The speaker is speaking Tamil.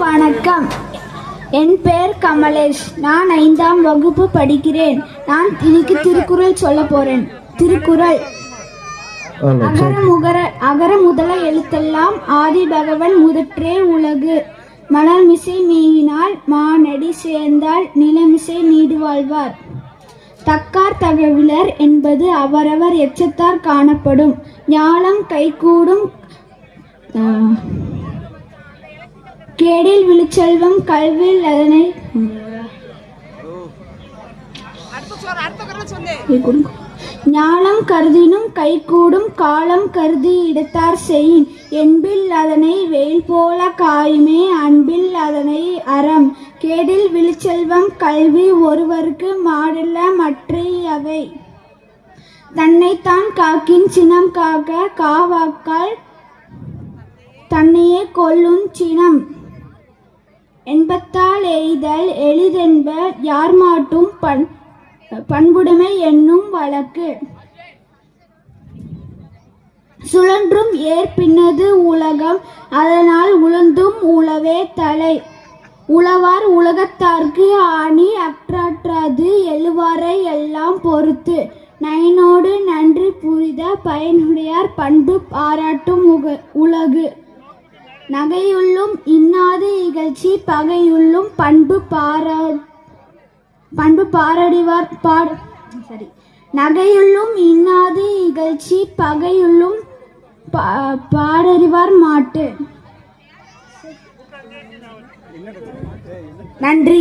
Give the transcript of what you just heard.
வணக்கம். என் பெயர் கமலேஷ். நான் 5ஆம் வகுப்பு படிக்கிறேன். நான் இன்னைக்கு திருக்குறள் சொல்ல போறேன். திருக்குறள். அகர முதல எழுத்தெல்லாம் ஆதி பகவன் முதற்றே உலகு. மலர்மிசை மேயினால் மானடி சேர்ந்தால் நிலமிசை நீடு வாழ்வார். தக்கார் தகவிலர் என்பது அவரவர் எச்சத்தார் காணப்படும். ஞாலம் கைகூடும் கேடில் விழுச்செல்வம் கல்வியில் அதனை ஞானம் கருதினும் கைகூடும் காலம் கருதி இடத்தார் செய்யின் என்பில் அதனை வெயில் போல காயுமே அன்பில் அதனை அறம். கேடில் விழுச்செல்வம் கல்வி ஒருவருக்கு மாடல்ல மற்றையவை. தன்னைத்தான் காக்கின் சினம் காக்க காவாக்கால் தன்னையே கொல்லும் சினம் என்பத்தால் எய்தல் எளிதென்ப யார் மாட்டும் பண்புடைமை என்னும் வழக்கு. சுழன்றும் ஏற்பின்னது உலகம் அதனால் உழந்தும் உழவே தலை. உழவார் உலகத்தார்க்கு ஆணி அற்றாற்றாது எழுவாரை எல்லாம் பொறுத்து. நயனோடு நன்றி புரித பயனுடையார் பண்பு பாராட்டும் உலகு. நகையுள்ளும் இன்னாது இகழ்ச்சி பகையுள்ளும் பண்பு பாரடிவார் நகையுள்ளும் இன்னாது இகழ்ச்சி பகையுள்ளும் பாரறிவார் மாட்டு. நன்றி.